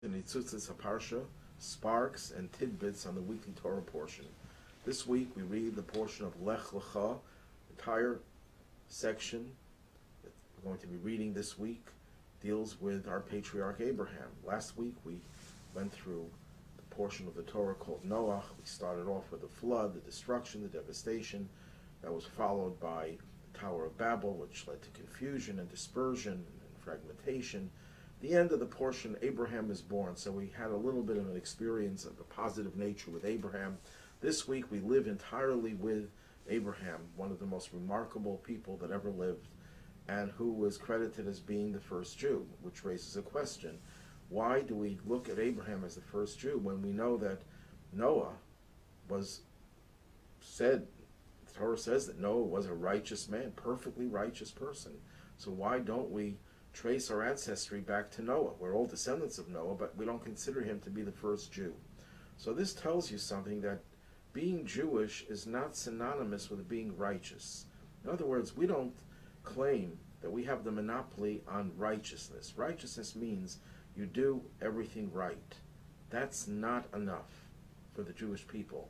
Nitzutzis HaParsha, Sparks and Tidbits on the weekly Torah portion. This week we read the portion of Lech Lecha, the entire section that we're going to be reading this week deals with our patriarch Abraham. Last week we went through the portion of the Torah called Noah. We started off with the flood, the destruction, the devastation. That was followed by the Tower of Babel, which led to confusion and dispersion and fragmentation. The end of the portion, Abraham is born. So we had a little bit of an experience of a positive nature with Abraham. This week we live entirely with Abraham, one of the most remarkable people that ever lived, and who was credited as being the first Jew, which raises a question. Why do we look at Abraham as the first Jew when we know that Noah was said, the Torah says that Noah was a righteous man, perfectly righteous person. So why don't we trace our ancestry back to Noah? We're all descendants of Noah, but we don't consider him to be the first Jew. So this tells you something, that being Jewish is not synonymous with being righteous. In other words, we don't claim that we have the monopoly on righteousness. Righteousness means you do everything right. That's not enough for the Jewish people.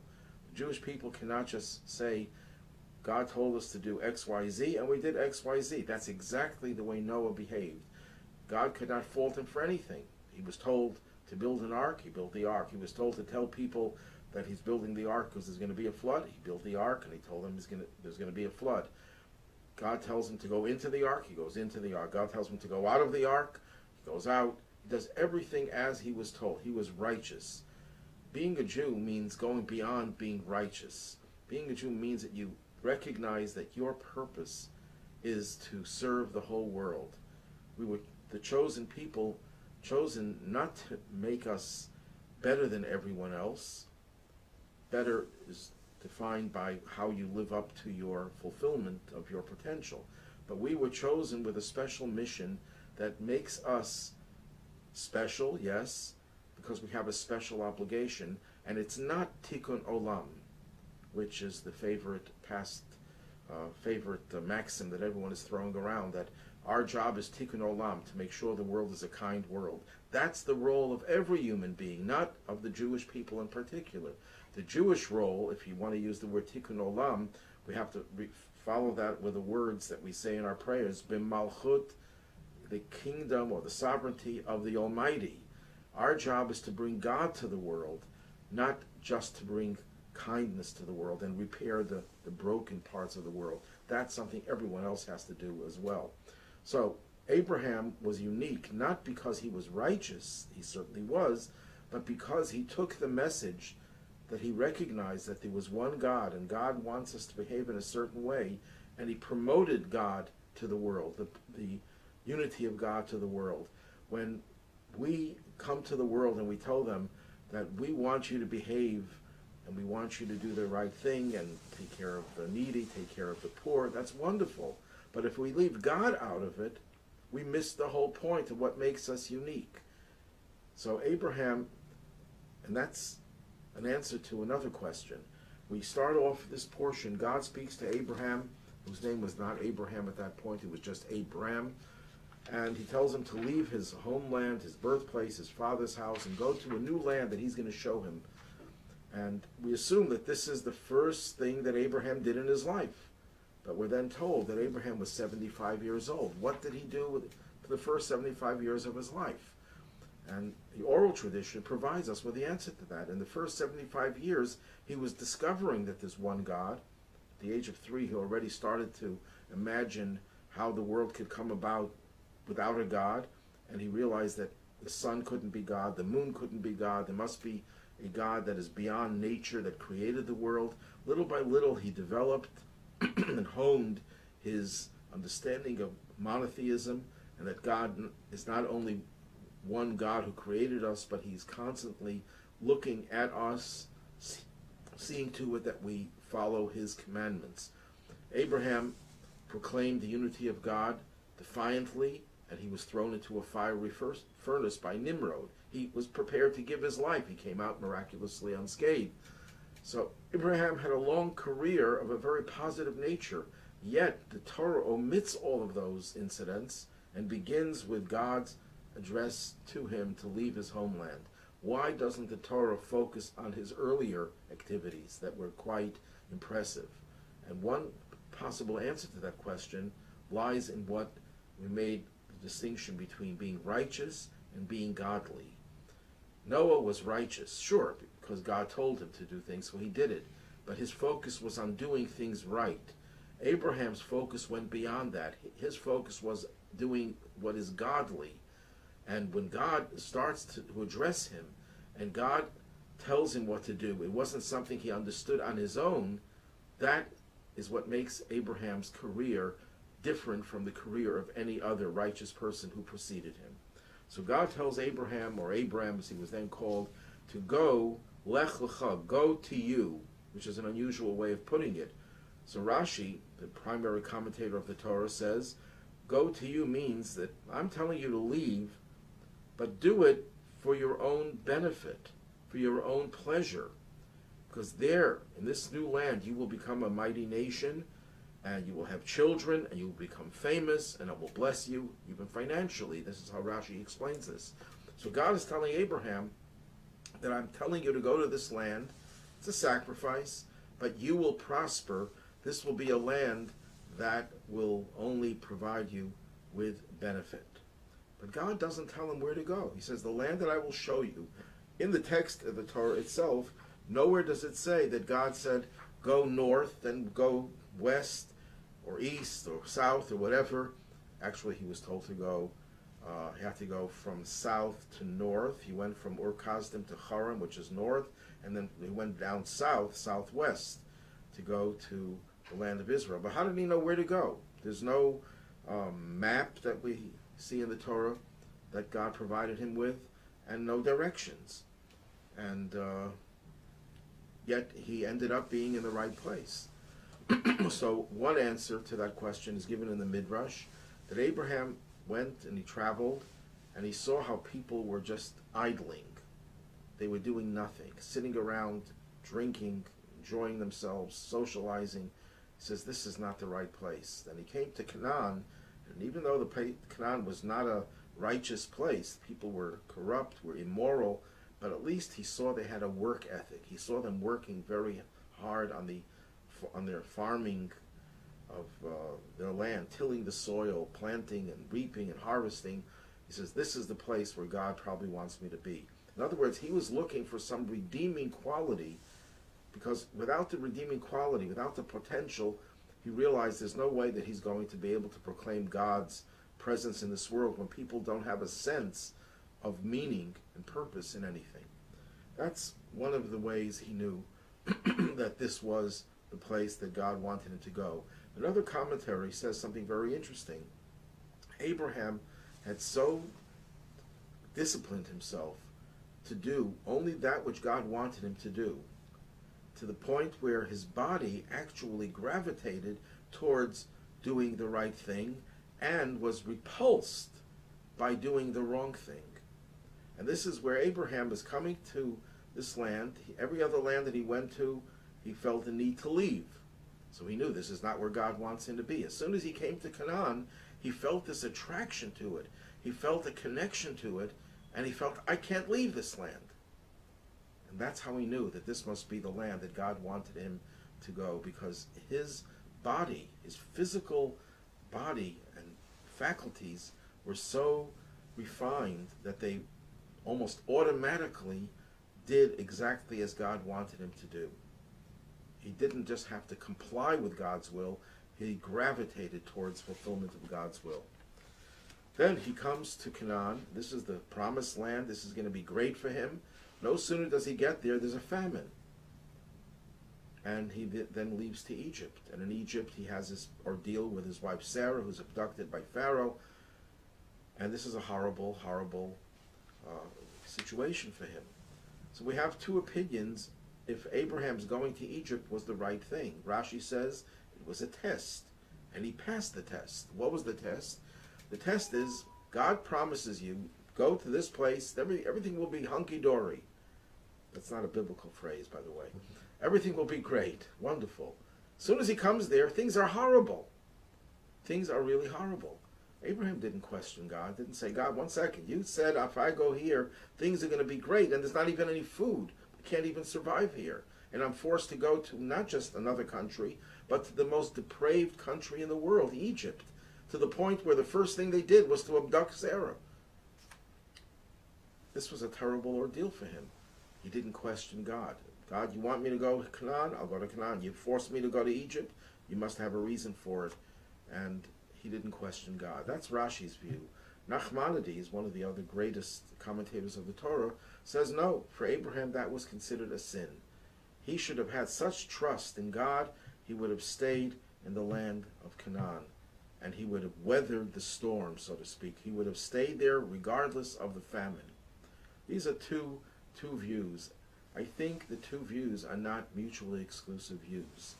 The Jewish people cannot just say, God told us to do X, Y, Z, and we did X, Y, Z. That's exactly the way Noah behaved. God could not fault him for anything. He was told to build an ark, he built the ark. He was told to tell people that he's building the ark because there's going to be a flood. He built the ark, and he told them there's going to be a flood. God tells him to go into the ark, he goes into the ark. God tells him to go out of the ark, he goes out. He does everything as he was told. He was righteous. Being a Jew means going beyond being righteous. Being a Jew means that you recognize that your purpose is to serve the whole world. We were the chosen people, chosen not to make us better than everyone else. Better is defined by how you live up to your fulfillment of your potential. But we were chosen with a special mission that makes us special, yes, because we have a special obligation, and it's not tikkun olam, which is the favorite maxim that everyone is throwing around, that our job is tikkun olam, to make sure the world is a kind world. That's the role of every human being, not of the Jewish people in particular. The Jewish role, if you want to use the word tikkun olam, we have to follow that with the words that we say in our prayers, b'malchut, the kingdom or the sovereignty of the Almighty. Our job is to bring God to the world, not just to bring kindness to the world and repair the broken parts of the world. That's something everyone else has to do as well. So Abraham was unique, not because he was righteous, he certainly was, but because he took the message that he recognized that there was one God, and God wants us to behave in a certain way, and he promoted God to the world, the unity of God to the world. When we come to the world and we tell them that we want you to behave and we want you to do the right thing and take care of the needy, take care of the poor, that's wonderful. But if we leave God out of it, we miss the whole point of what makes us unique. So Abraham, and that's an answer to another question. We start off this portion, God speaks to Abraham, whose name was not Abraham at that point, it was just Abram, and he tells him to leave his homeland, his birthplace, his father's house, and go to a new land that he's going to show him. And we assume that this is the first thing that Abraham did in his life. But we're then told that Abraham was 75 years old. What did he do for the first 75 years of his life? And the oral tradition provides us with the answer to that. In the first 75 years, he was discovering that there's one God. At the age of 3, he already started to imagine how the world could come about without a God. And he realized that the sun couldn't be God, the moon couldn't be God. There must be a God that is beyond nature, that created the world. Little by little, he developed and honed his understanding of monotheism, and that God is not only one God who created us, but he's constantly looking at us, seeing to it that we follow his commandments. Abraham proclaimed the unity of God defiantly, and he was thrown into a fiery furnace by Nimrod. He was prepared to give his life. He came out miraculously unscathed. So Abraham had a long career of a very positive nature, yet the Torah omits all of those incidents and begins with God's addressed to him to leave his homeland? Why doesn't the Torah focus on his earlier activities that were quite impressive? And one possible answer to that question lies in what we made the distinction between being righteous and being godly. Noah was righteous, sure, because God told him to do things, so he did it. But his focus was on doing things right. Abraham's focus went beyond that. His focus was doing what is godly. And when God starts to address him, and God tells him what to do, it wasn't something he understood on his own. That is what makes Abraham's career different from the career of any other righteous person who preceded him. So God tells Abraham, or Abram as he was then called, to go, Lech Lecha, go to you, which is an unusual way of putting it. So Rashi, the primary commentator of the Torah, says, go to you means that I'm telling you to leave, but do it for your own benefit, for your own pleasure. Because there, in this new land, you will become a mighty nation, and you will have children, and you will become famous, and it will bless you, even financially. This is how Rashi explains this. So God is telling Abraham that I'm telling you to go to this land. It's a sacrifice, but you will prosper. This will be a land that will only provide you with benefit. But God doesn't tell him where to go. He says, the land that I will show you. In the text of the Torah itself, nowhere does it say that God said, go north, then go west, or east, or south, or whatever. Actually, he was told to go, he had to go from south to north. He went from Ur-Kasdim to Haran, which is north, and then he went down south, southwest, to go to the land of Israel. But how did he know where to go? There's no map that we see in the Torah that God provided him with, and no directions. And yet he ended up being in the right place. So one answer to that question is given in the Midrash, that Abraham went and he traveled, and he saw how people were just idling. They were doing nothing, sitting around, drinking, enjoying themselves, socializing. He says, this is not the right place. Then he came to Canaan, and even though Canaan was not a righteous place, people were corrupt, were immoral, but at least he saw they had a work ethic. He saw them working very hard on their farming of their land, tilling the soil, planting and reaping and harvesting. He says, this is the place where God probably wants me to be. In other words, he was looking for some redeeming quality, because without the redeeming quality, without the potential, he realized there's no way that he's going to be able to proclaim God's presence in this world when people don't have a sense of meaning and purpose in anything. That's one of the ways he knew that this was the place that God wanted him to go. Another commentary says something very interesting. Abraham had so disciplined himself to do only that which God wanted him to do, to the point where his body actually gravitated towards doing the right thing and was repulsed by doing the wrong thing. And this is where Abraham is coming to this land. Every other land that he went to, he felt the need to leave. So he knew this is not where God wants him to be. As soon as he came to Canaan, he felt this attraction to it. He felt a connection to it, and he felt, I can't leave this land. And that's how he knew that this must be the land that God wanted him to go, because his body, his physical body and faculties were so refined that they almost automatically did exactly as God wanted him to do. He didn't just have to comply with God's will, he gravitated towards fulfillment of God's will. Then he comes to Canaan. This is the promised land. This is going to be great for him. No sooner does he get there, there's a famine. And he then leaves to Egypt. And in Egypt, he has this ordeal with his wife Sarah, who's abducted by Pharaoh. And this is a horrible, horrible situation for him. So we have two opinions if Abraham's going to Egypt was the right thing. Rashi says it was a test, and he passed the test. What was the test? The test is, God promises you, go to this place, everything will be hunky-dory. That's not a biblical phrase, by the way. Everything will be great, wonderful. As soon as he comes there, things are horrible. Things are really horrible. Abraham didn't question God, didn't say, God, one second, you said if I go here, things are going to be great, and there's not even any food. We can't even survive here. And I'm forced to go to not just another country, but to the most depraved country in the world, Egypt, to the point where the first thing they did was to abduct Sarah. This was a terrible ordeal for him. He didn't question God. God, you want me to go to Canaan? I'll go to Canaan. You forced me to go to Egypt? You must have a reason for it. And he didn't question God. That's Rashi's view. Nachmanides, one of the other greatest commentators of the Torah, says no. For Abraham, that was considered a sin. He should have had such trust in God, he would have stayed in the land of Canaan. And he would have weathered the storm, so to speak. He would have stayed there regardless of the famine. These are two views. I think the two views are not mutually exclusive views.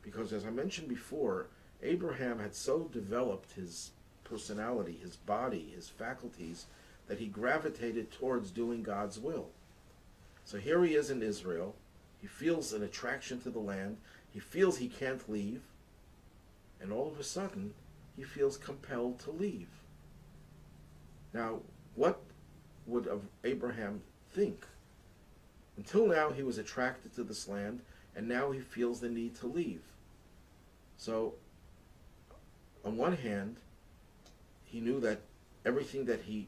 Because as I mentioned before, Abraham had so developed his personality, his body, his faculties, that he gravitated towards doing God's will. So here he is in Israel. He feels an attraction to the land. He feels he can't leave. And all of a sudden, he feels compelled to leave. Now, what would Abraham think? Until now, he was attracted to this land, and now he feels the need to leave. So, on one hand, he knew that everything that he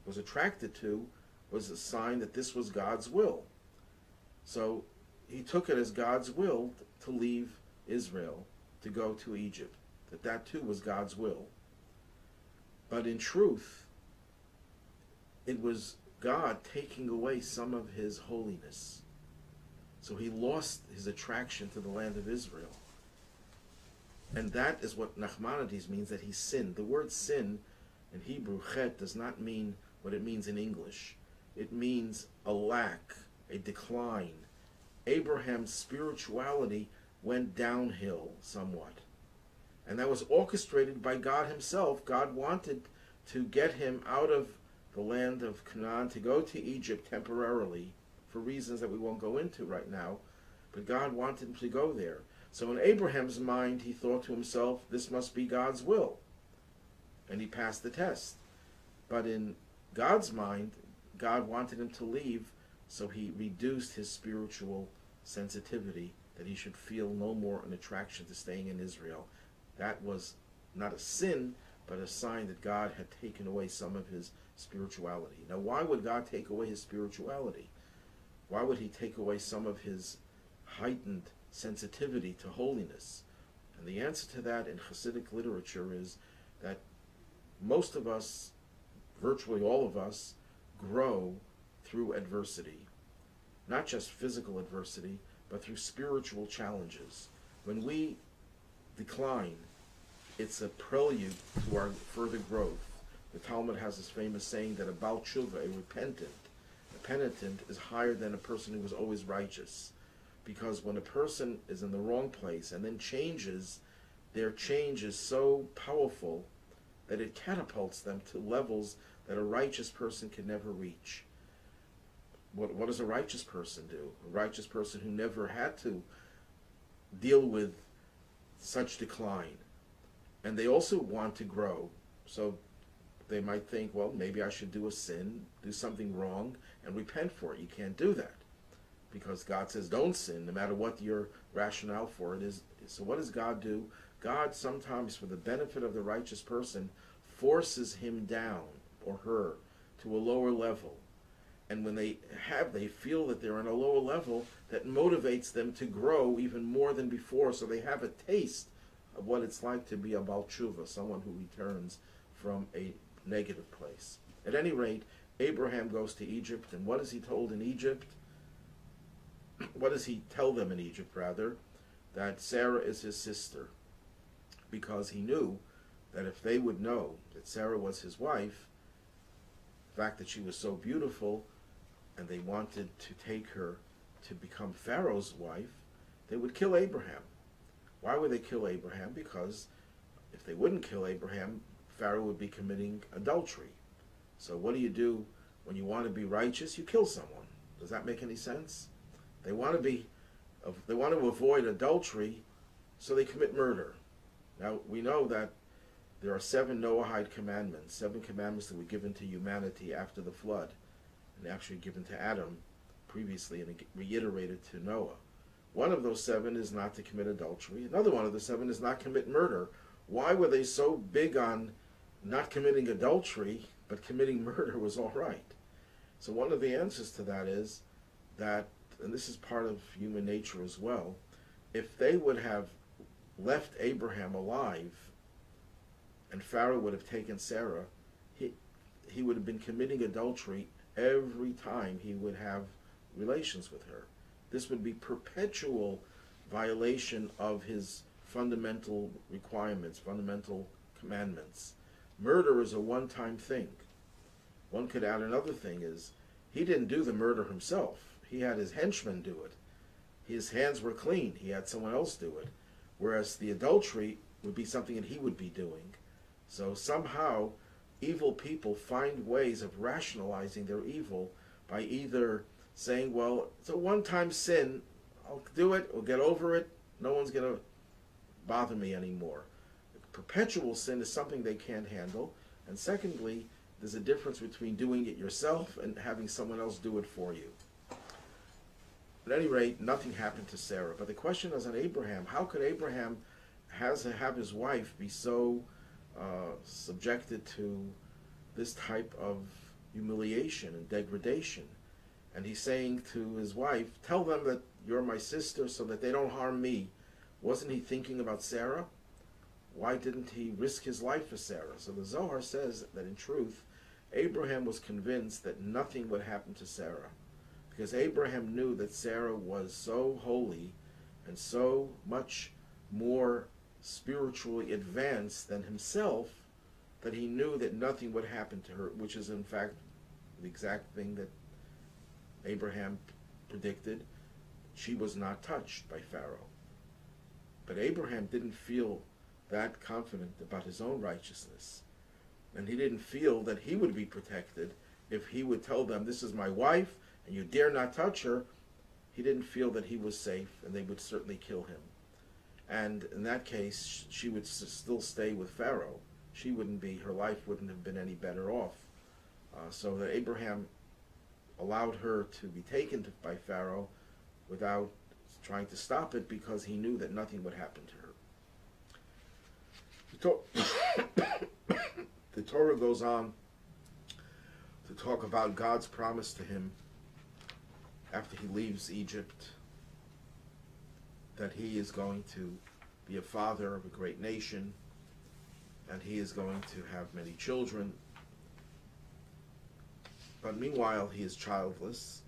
was attracted to was a sign that this was God's will. So, he took it as God's will to leave Israel, to go to Egypt, that too was God's will. But in truth, it was God taking away some of his holiness. So he lost his attraction to the land of Israel. And that is what Nachmanides means, that he sinned. The word sin in Hebrew, chet, does not mean what it means in English. It means a lack, a decline. Abraham's spirituality went downhill somewhat. And that was orchestrated by God himself. God wanted to get him out of the land of Canaan, to go to Egypt temporarily, for reasons that we won't go into right now. But God wanted him to go there. So in Abraham's mind, he thought to himself, this must be God's will. And he passed the test. But in God's mind, God wanted him to leave, so he reduced his spiritual sensitivity, that he should feel no more an attraction to staying in Israel. That was not a sin, but a sign that God had taken away some of his spirituality. Now, why would God take away his spirituality? Why would he take away some of his heightened sensitivity to holiness? And the answer to that in Hasidic literature is that most of us, virtually all of us, grow through adversity. Not just physical adversity, but through spiritual challenges. When we decline, it's a prelude to our further growth. The Talmud has this famous saying that a Baal Tshuva, a penitent, is higher than a person who was always righteous. Because when a person is in the wrong place and then changes, their change is so powerful that it catapults them to levels that a righteous person can never reach. What does a righteous person do? A righteous person who never had to deal with such decline. And they also want to grow. So they might think, well, maybe I should do a sin, do something wrong, and repent for it. You can't do that, because God says don't sin, no matter what your rationale for it is. So what does God do? God sometimes, for the benefit of the righteous person, forces him down, or her, to a lower level. And when they feel that they're on a lower level, that motivates them to grow even more than before, so they have a taste of what it's like to be a Baal Tshuva, someone who returns from a negative place. At any rate, Abraham goes to Egypt, and what is he told in Egypt? What does he tell them in Egypt, rather? That Sarah is his sister. Because he knew that if they would know that Sarah was his wife, the fact that she was so beautiful, and they wanted to take her to become Pharaoh's wife, they would kill Abraham. Why would they kill Abraham? Because if they wouldn't kill Abraham, Pharaoh would be committing adultery. So what do you do when you want to be righteous? You kill someone. Does that make any sense? They want to avoid adultery, so they commit murder. Now, we know that There are 7 Noahide commandments, 7 commandments that were given to humanity after the flood, and actually given to Adam previously and reiterated to Noah. One of those 7 is not to commit adultery. Another one of the 7 is not commit murder. Why were they so big on not committing adultery, but committing murder was all right? So one of the answers to that is that, and this is part of human nature as well, if they would have left Abraham alive and Pharaoh would have taken Sarah, he would have been committing adultery every time he would have relations with her. This would be perpetual violation of his fundamental requirements, fundamental commandments. Murder is a one-time thing. One could add another thing is, he didn't do the murder himself. He had his henchmen do it. His hands were clean. He had someone else do it. Whereas the adultery would be something that he would be doing. So somehow, evil people find ways of rationalizing their evil by either saying, well, it's a one-time sin, I'll do it, we'll get over it, no one's going to bother me anymore. Perpetual sin is something they can't handle. And secondly, there's a difference between doing it yourself and having someone else do it for you. At any rate, nothing happened to Sarah. But the question is on Abraham. How could Abraham have his wife be so subjected to this type of humiliation and degradation? And he's saying to his wife, tell them that you're my sister so that they don't harm me. Wasn't he thinking about Sarah? Why didn't he risk his life for Sarah? So the Zohar says that in truth, Abraham was convinced that nothing would happen to Sarah, because Abraham knew that Sarah was so holy and so much more spiritually advanced than himself that he knew that nothing would happen to her, which is in fact the exact thing that Abraham predicted. She was not touched by Pharaoh. But Abraham didn't feel that confident about his own righteousness. And he didn't feel that he would be protected if he would tell them, this is my wife, and you dare not touch her. He didn't feel that he was safe, and they would certainly kill him. And in that case, she would still stay with Pharaoh. She wouldn't be, her life wouldn't have been any better off. So that Abraham allowed her to be taken by Pharaoh without trying to stop it, because he knew that nothing would happen to her. The Torah goes on to talk about God's promise to him after he leaves Egypt, that he is going to be a father of a great nation, and he is going to have many children. But meanwhile, he is childless,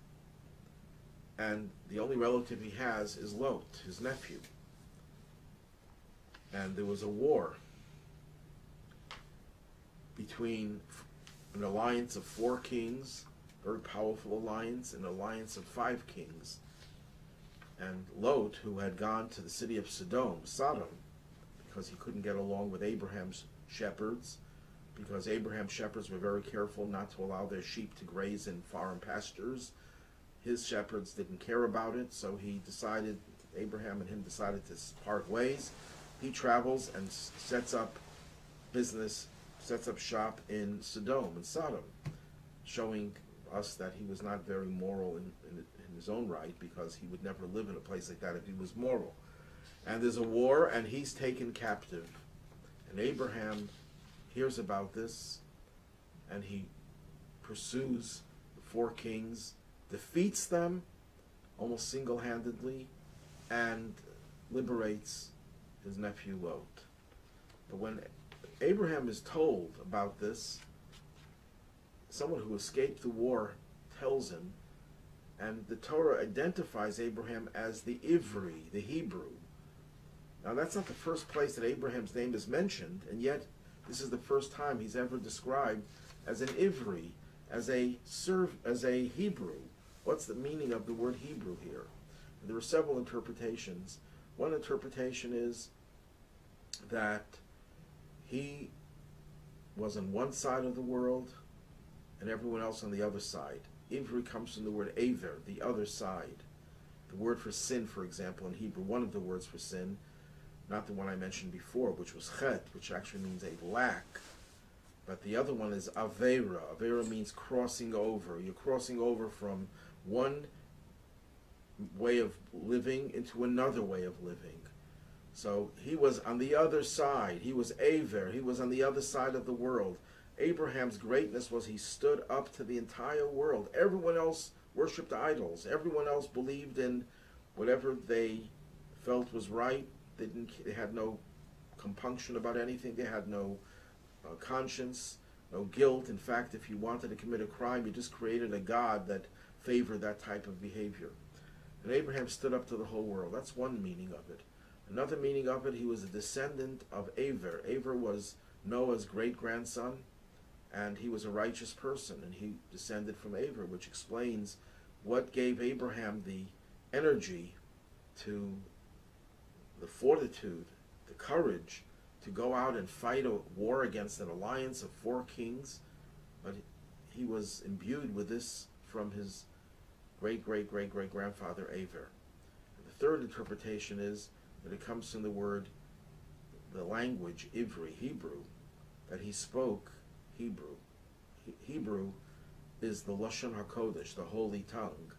and the only relative he has is Lot, his nephew. And there was a war between an alliance of 4 kings, very powerful alliance, and an alliance of 5 kings. And Lot, who had gone to the city of Sodom, because he couldn't get along with Abraham's shepherds, because Abraham's shepherds were very careful not to allow their sheep to graze in foreign pastures. His shepherds didn't care about it, so Abraham and him decided to part ways. He travels and sets up shop in Sodom and Sodom, showing us that he was not very moral in his own right, because he would never live in a place like that if he was moral. And there's a war, and he's taken captive. And Abraham hears about this, and he pursues the 4 kings, defeats them almost single-handedly, and liberates his nephew Lot. But when Abraham is told about this, someone who escaped the war tells him, and the Torah identifies Abraham as the Ivri, the Hebrew. Now that's not the first place that Abraham's name is mentioned, and yet this is the first time he's ever described as an Ivri, as a Hebrew. What's the meaning of the word Hebrew here? There are several interpretations. One interpretation is that he was on one side of the world and everyone else on the other side. Ivri comes from the word aver, the other side. The word for sin, for example, in Hebrew, one of the words for sin, not the one I mentioned before, which was chet, which actually means a lack. But the other one is avera. Avera means crossing over. You're crossing over from one way of living into another way of living. So he was on the other side. He was Aver. He was on the other side of the world. Abraham's greatness was he stood up to the entire world. Everyone else worshipped idols. Everyone else believed in whatever they felt was right. They had no compunction about anything. They had no conscience, no guilt. In fact, if you wanted to commit a crime, you just created a god that favored that type of behavior. And Abraham stood up to the whole world. That's one meaning of it. Another meaning of it, he was a descendant of Aver. Aver was Noah's great-grandson, and he was a righteous person, and he descended from Aver, which explains what gave Abraham the energy, to the fortitude, the courage to go out and fight a war against an alliance of 4 kings. But he was imbued with this from his great-great-great-great-grandfather Aver. And the third interpretation is that it comes from the word, the language, Ivri, Hebrew, that he spoke Hebrew. Hebrew is the Lashon HaKodesh, the holy tongue,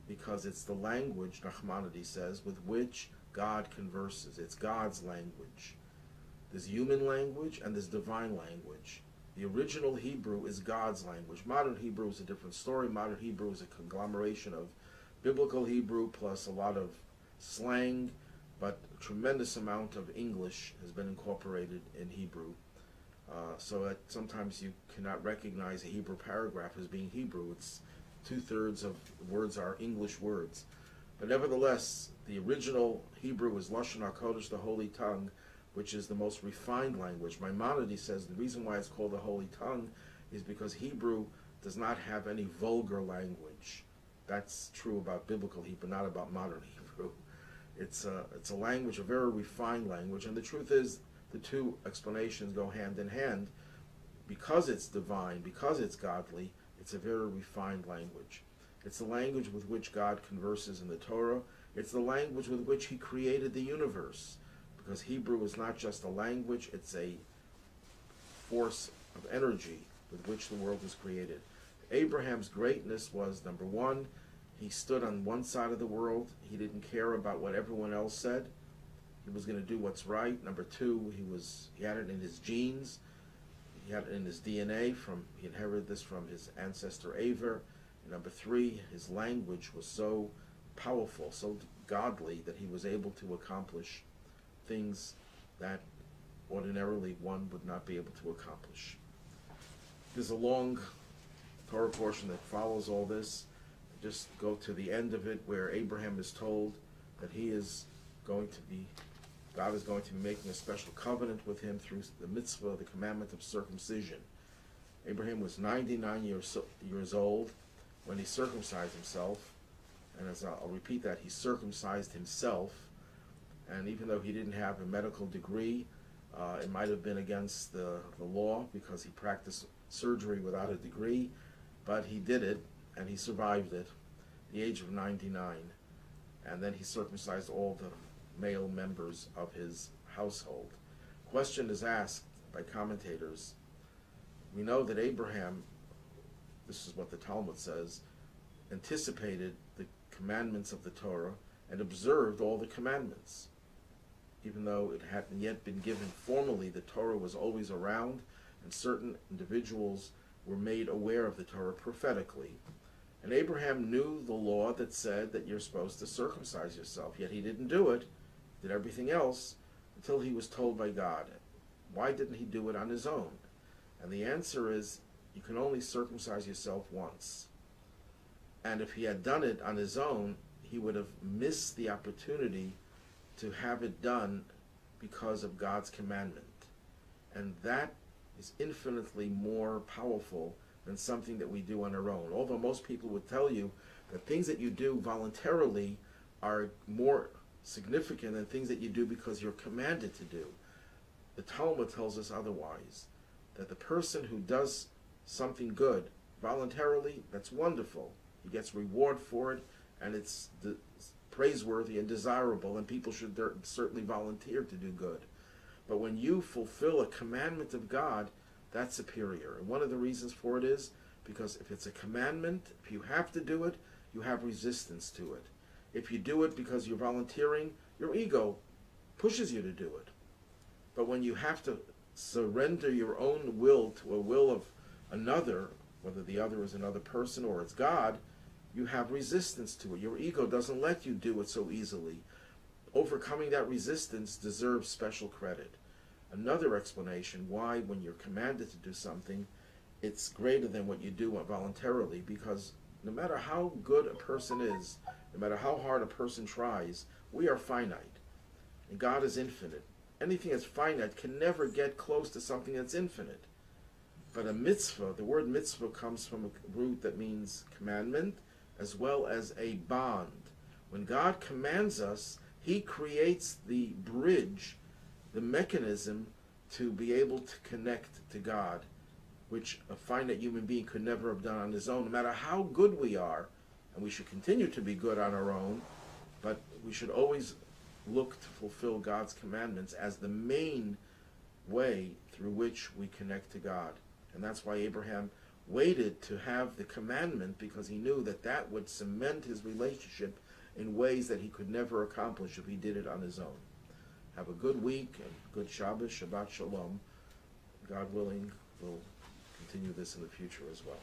because it's the language, Nachmanides says, with which God converses. It's God's language. There's human language and there's divine language. The original Hebrew is God's language. Modern Hebrew is a different story. Modern Hebrew is a conglomeration of biblical Hebrew plus a lot of slang, but a tremendous amount of English has been incorporated in Hebrew. So that sometimes you cannot recognize a Hebrew paragraph as being Hebrew. It's 2/3 of the words are English words. But nevertheless, the original Hebrew is Lashon HaKodesh, the holy tongue, which is the most refined language. Maimonides says the reason why it's called the holy tongue is because Hebrew does not have any vulgar language. That's true about biblical Hebrew, not about modern Hebrew. It's a language, a very refined language, and the truth is the two explanations go hand in hand. Because it's divine, because it's godly, it's a very refined language. It's the language with which God converses in the Torah. It's the language with which he created the universe. Because Hebrew is not just a language, it's a force of energy with which the world was created. Abraham's greatness was, number one, he stood on one side of the world. He didn't care about what everyone else said. He was going to do what's right. Number two, he had it in his genes. He had it in his DNA. He inherited this from his ancestor Aver. And number three, his language was so powerful, so godly, that he was able to accomplish things that ordinarily one would not be able to accomplish. There's a long Torah portion that follows all this. Just go to the end of it where Abraham is told that God is going to be making a special covenant with him through the mitzvah, the commandment of circumcision. Abraham was 99 years old when he circumcised himself. And as I'll repeat that, he circumcised himself. And even though he didn't have a medical degree, it might have been against the law because he practiced surgery without a degree, but he did it, and he survived it at the age of 99. And then he circumcised all the male members of his household. Question is asked by commentators. We know that Abraham, this is what the Talmud says, anticipated the commandments of the Torah and observed all the commandments. Even though it hadn't yet been given formally, the Torah was always around, and certain individuals were made aware of the Torah prophetically. And Abraham knew the law that said that you're supposed to circumcise yourself, yet he didn't do it, did everything else, until he was told by God. Why didn't he do it on his own? And the answer is, you can only circumcise yourself once. And if he had done it on his own, he would have missed the opportunity to have it done because of God's commandment. And that is infinitely more powerful than something that we do on our own. Although most people would tell you that things that you do voluntarily are more significant than things that you do because you're commanded to do. The Talmud tells us otherwise, that the person who does something good voluntarily, that's wonderful. He gets reward for it, and it's the praiseworthy and desirable, and people should certainly volunteer to do good. But when you fulfill a commandment of God, that's superior. And one of the reasons for it is because if it's a commandment, if you have to do it, you have resistance to it. If you do it because you're volunteering, your ego pushes you to do it. But when you have to surrender your own will to a will of another, whether the other is another person or it's God, you have resistance to it. Your ego doesn't let you do it so easily. Overcoming that resistance deserves special credit. Another explanation why when you're commanded to do something, it's greater than what you do voluntarily, because no matter how good a person is, no matter how hard a person tries, we are finite. And God is infinite. Anything that's finite can never get close to something that's infinite. But a mitzvah, the word mitzvah comes from a root that means commandment, as well as a bond. When God commands us, He creates the bridge, the mechanism to be able to connect to God, which a finite human being could never have done on his own, no matter how good we are. And we should continue to be good on our own, but we should always look to fulfill God's commandments as the main way through which we connect to God. And that's why Abraham waited to have the commandment, because he knew that that would cement his relationship in ways that he could never accomplish if he did it on his own. Have a good week and good Shabbos, Shabbat Shalom. God willing, we'll continue this in the future as well.